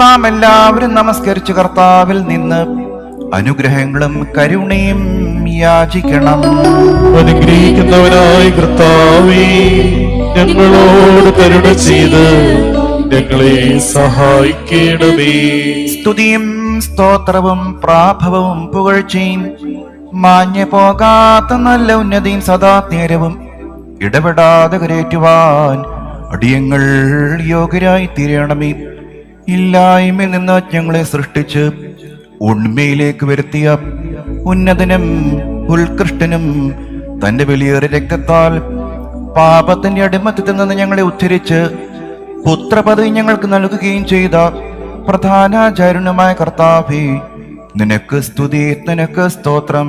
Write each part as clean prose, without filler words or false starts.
നാം എല്ലാവരും നമസ്കരിച്ച് കർത്താവിൽ നിന്ന് അനുഗ്രഹങ്ങളും കരുണയും യാചിക്കണം. അനുഗ്രഹിക്കുന്നവനായ കർത്താവേ, ഞങ്ങളോട് കരുണ ചെയ്ത് ഞങ്ങളെ സഹായിക്കണമേ. സ്തുതിയും സ്തോത്രവും പ്രാഭവവും പുകഴ്ചയും മാഞ്ഞു പോകാത്ത നല്ല ഉന്നതിയും സദാ നേരവും ഇടപെടാതെ കരേറ്റുവാൻ അടിയങ്ങൾ യോഗ്യരായി തീരണമേ. ഇല്ലായ്മയിൽ നിന്ന് ഞങ്ങളെ സൃഷ്ടിച്ച് ഉണ്മയിലേക്ക് വരുത്തിയ ഉന്നതനും ഉത്കൃഷ്ടനും തന്റെ വലിയേറിയ രക്തത്താൽ പാപത്തിന്റെ അടിമത്തത്തിൽ നിന്ന് ഞങ്ങളെ ഉദ്ധരിച്ച് പുത്രപദവി ഞങ്ങൾക്ക് നൽകുകയും ചെയ്ത പ്രധാനാചാര്യനുമായ കർത്താവേ, നിനക്ക് സ്തുതി, നിനക്ക് സ്തോത്രം.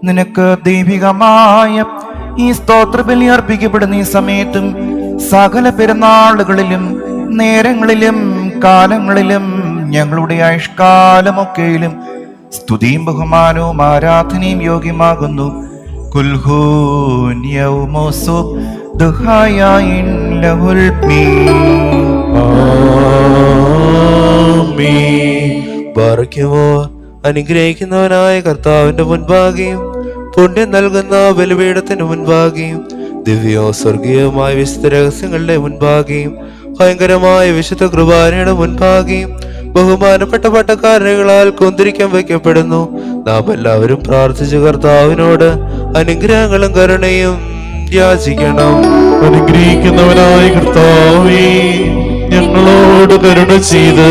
നിനക്ക് ദൈവികമായ ഈ സ്തോത്രബലി അർപ്പിക്കപ്പെടുന്ന ഈ സമയത്തും സകല പെരുന്നാളുകളിലും നേരങ്ങളിലും കാലങ്ങളിലും ഞങ്ങളുടെ ആയുഷ്കാലമൊക്കെയിലും സ്തുതിയും ബഹുമാനവും ആരാധനയും യോഗ്യമാകുന്നു. അനുഗ്രഹിക്കുന്നവനായ കർത്താവിന്റെ മുൻപാകെയും പുണ്യം നൽകുന്ന ബലിപീഠത്തിന് മുൻപാകെയും ദിവ്യോ സ്വർഗീയമായ വിശുദ്ധ രഹസ്യങ്ങളുടെ മുൻപാകെയും ഭയങ്കരമായ വിശുദ്ധ കുർബാനയുടെ മുൻപാകെയും ബഹുമാനപ്പെട്ട പട്ടക്കാരകളാൽ കുന്തിരിക്കാൻ വയ്ക്കപ്പെടുന്നു. നാം എല്ലാവരും പ്രാർത്ഥിച്ച കർത്താവിനോട് അനുഗ്രഹങ്ങളും കരുണയും യാചിക്കണം. അനുഗ്രഹിക്കുന്നവനായ കർത്താവേ, ഞങ്ങളോട് കരുണ ചെയ്ത്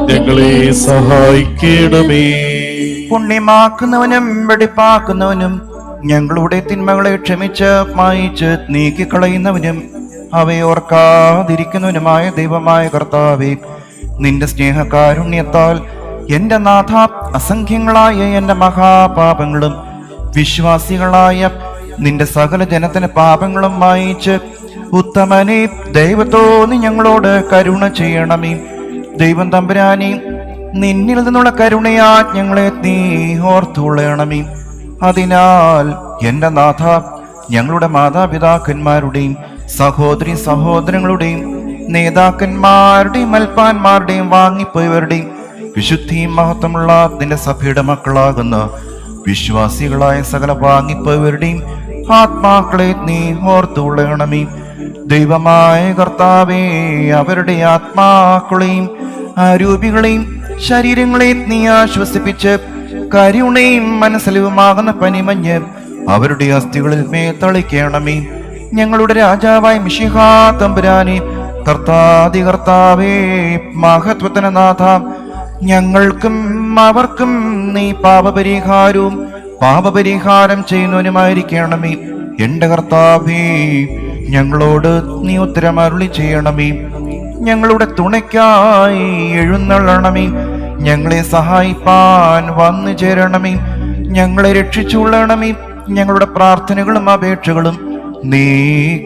ഞങ്ങളെ സഹായിക്കണമേ. പുണ്യമാക്കുന്നവനും വെടിപ്പാക്കുന്നവനും ഞങ്ങളുടെ തിന്മകളെ ക്ഷമിച്ച് മായിച്ച് നീക്കിക്കളയുന്നവനും അവയോർക്കാതിരിക്കുന്നവനുമായ ദൈവമായ കർത്താവേ, നിന്റെ സ്നേഹകാരുണ്യത്താൽ എന്റെ നാഥ അസംഖ്യങ്ങളായ എന്റെ മഹാപാപങ്ങളും വിശ്വാസികളായ നിന്റെ സകല ജനത്തിന് പാപങ്ങളും മായിച്ച് ഉത്തമനെ ദൈവത്തോന്നി ഞങ്ങളോട് കരുണ ചെയ്യണമേ. ദൈവം തമ്പുരാനെ, നിന്നിൽ നിന്നുള്ള കരുണയാ ഞങ്ങളെ നീ ഓർത്തുകൊള്ളണമേ. അതിനാൽ എന്റെ നാഥ, ഞങ്ങളുടെ മാതാപിതാക്കന്മാരുടെയും സഹോദരി സഹോദരങ്ങളുടെയും നേതാക്കന്മാരുടെയും മൽപ്പാന്മാരുടെയും വാങ്ങിപ്പോയവരുടെയും വിശുദ്ധിയും മഹത്വമുള്ള നിന്റെ സഭയുടെ മക്കളാകുന്ന വിശ്വാസികളായ സകല വാങ്ങിപ്പോയവരുടെയും ആത്മാക്കളെ നീ ഓർത്തുകൊള്ളണമേ. ദൈവമായ കർത്താവേ, അവരുടെ ആത്മാക്കളെയും ആരൂപികളെയും ശരീരങ്ങളെയും നീ ആശ്വസിപ്പിച്ച് കരുണയും മനസ്സലിവുമാകുന്ന പനിമഞ്ഞ് അവരുടെ അസ്ഥികളിൽ തളിക്കണമേ. ഞങ്ങളുടെ രാജാവായ മിശിഹാ തമ്പുരാനെ, കർത്താവേ, മഹത്വത്തിന് നാഥ, ഞങ്ങൾക്കും അവർക്കും നീ പാപപരിഹാരം ചെയ്യുന്നവനുമായിരിക്കണമേ. എന്റെ കർത്താവേ, ഞങ്ങളോട് നീ ഉത്തരമരുളി ചെയ്യണമേ. ഞങ്ങളുടെ തുണയ്ക്കായി എഴുന്നള്ളണമേ. ഞങ്ങളെ സഹായിപ്പാൻ വന്നു ചേരണമേ. ഞങ്ങളെ രക്ഷിച്ചുകൊള്ളണമേ. ഞങ്ങളുടെ പ്രാർത്ഥനകളും അപേക്ഷകളും നീ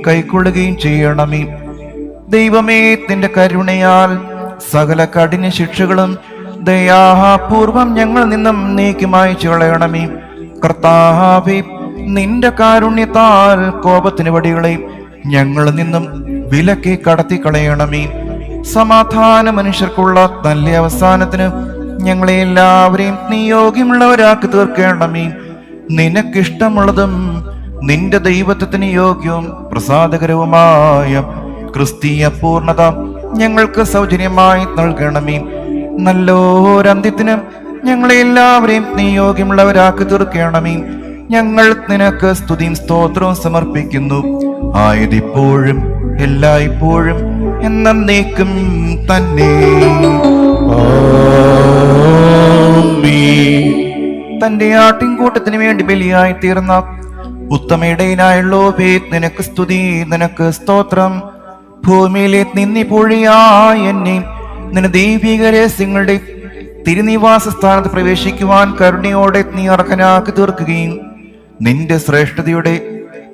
കൈക്കൊള്ളുകയും ചെയ്യണമേ. ദൈവമേ, നിന്റെ കരുണയാൽ സകല കഠിന ശിക്ഷകളും ദയാപൂർവം ഞങ്ങൾ നിന്നും നീക്കി മായ്ച്ചു കളയണമേ. കർത്താവേ, നിന്റെ കാരുണ്യത്താൽ കോപത്തിന് വടികളെ ഞങ്ങൾ നിന്നും വിലക്കി കടത്തി കളയണമേ. സമാധാന മനുഷ്യർക്കുള്ള നല്ല അവസാനത്തിന് ഞങ്ങളെ എല്ലാവരെയും നീ യോഗ്യമുള്ളവരാക്കി തീർക്കണമേ. നിനക്കിഷ്ടമുള്ളതും നിന്റെ ദൈവത്വത്തിന് യോഗ്യവും പ്രസാദകരവുമായ ക്രിസ്തീയ പൂർണ്ണത ഞങ്ങൾക്ക് സൗജന്യമായി നൽകണമേ. നല്ലൊരന്ത്യത്തിന് ഞങ്ങളെ എല്ലാവരെയും നീ യോഗ്യമുള്ളവരാക്കി തീർക്കണമേ. ഞങ്ങൾ നിനക്ക് സ്തുതിയും സ്തോത്രവും സമർപ്പിക്കുന്നു, ആയതിപ്പോഴും എല്ലായ്പ്പോഴും എന്നേക്കും തന്നെ. തന്റെ ആട്ടിൻകൂട്ടത്തിന് വേണ്ടി ബലിയായി തീർന്ന ഉത്തമയിടയനായുള്ളോവേ, നിനക്ക് സ്തുതി, നിനക്ക് സ്തോത്രം. ഭൂമിയിലെ നിന്നിപ്പൊഴിയായ എന്നെ നിന്റെ ദൈവിക രഹസ്യങ്ങളുടെ തിരുനിവാസ സ്ഥാനത്ത് പ്രവേശിക്കുവാൻ കരുണയോടെ നീ അർഹനാക്കി തീർക്കുകയും നിന്റെ ശ്രേഷ്ഠതയുടെ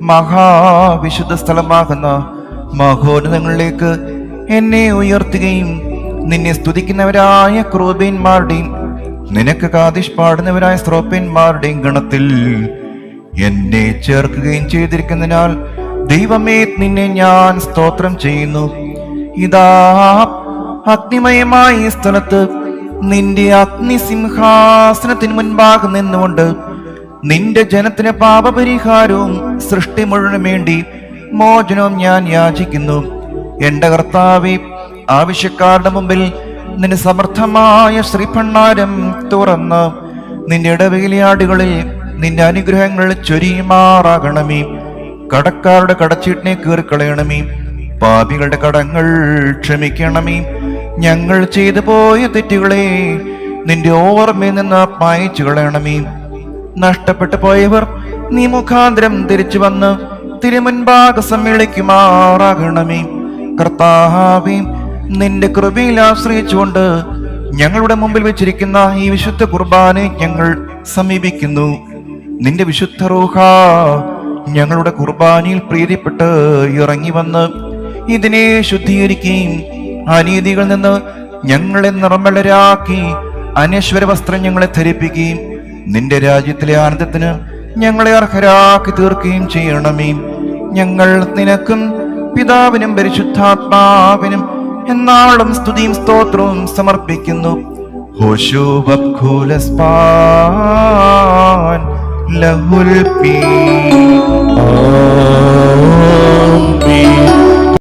മഹാവിശുദ്ധ സ്ഥലമാകുന്ന മഹോന്നതങ്ങളിലേക്ക് എന്നെ ഉയർത്തുകയും നിന്നെ സ്തുതിക്കുന്നവരായ ക്രൂബേന്മാരുടെയും നിനക്ക് കാദിഷ് പാടുന്നവരായ സ്രോപ്പന്മാരുടെയും ഗണത്തിൽ എന്നെ ചേർക്കുകയും ചെയ്തിരിക്കുന്നതിനാൽ ദൈവമേ, നിന്നെ ഞാൻ സ്തോത്രം ചെയ്യുന്നു. ഇതാ അഗ്നിമയമായ ഈ സ്ഥലത്ത് നിന്റെ അഗ്നിസിംഹാസനത്തിന് മുൻപാകെ നിന്നുകൊണ്ട് നിന്റെ ജനത്തിന് പാപപരിഹാരവും സൃഷ്ടി മുഴുവനും വേണ്ടി മോചനവും ഞാൻ യാചിക്കുന്നു. എന്റെ കർത്താവേ, ആവശ്യക്കാരുടെ മുമ്പിൽ നിന്റെ സമർത്ഥമായ ശ്രീഭണ്ഡാരം തുറന്ന് നിന്റെ ഇടവേലയാടുകളിൽ നിന്റെ അനുഗ്രഹങ്ങൾ ചൊരിയുമാറാകണമേ. കടക്കാരുടെ കടച്ചീട്ടിനെ കീറിക്കളയണമേ. പാപികളുടെ കടങ്ങൾ ക്ഷമിക്കണമേ. ഞങ്ങൾ ചെയ്തു പോയ തെറ്റുകളെ നിന്റെ ഓർമ്മയിൽ നിന്ന് മായ്ച്ചു കളയണമേ. നഷ്ടപ്പെട്ടു പോയവർ നീ മുഖാന്തരം തിരിച്ചു വന്ന് തിരുമുൻപാകെ സമ്മേളിക്കുമാറാകണമേ. കർത്താവേ, നിന്റെ കൃപയിൽ ആശ്രയിച്ചുകൊണ്ട് ഞങ്ങളുടെ മുമ്പിൽ വെച്ചിരിക്കുന്ന ഈ വിശുദ്ധ കുർബാനെ ഞങ്ങൾ സമീപിക്കുന്നു. നിന്റെ വിശുദ്ധ റൂഹ ഞങ്ങളുടെ കുർബാനയിൽ പ്രീതിപ്പെട്ട് ഇറങ്ങി വന്ന് ഇതിനെ ശുദ്ധീകരിക്കുകയും അനീതികളിൽ നിന്ന് ഞങ്ങളെ നിർമ്മലരാക്കി അനശ്വര വസ്ത്രം ഞങ്ങളെ ധരിപ്പിക്കുകയും നിന്റെ രാജ്യത്തിലെ ആനന്ദത്തിന് ഞങ്ങളെ അർഹരാക്കി തീർക്കുകയും ചെയ്യണമേ. ഞങ്ങൾ നിനക്കും പിതാവിനും പരിശുദ്ധാത്മാവിനും എന്നാളും സ്തുതിയും സ്തോത്രവും സമർപ്പിക്കുന്നു. ഹോശൂ ബഖുലസ്പാൻ ലഹുൽ പീ. ആമീൻ.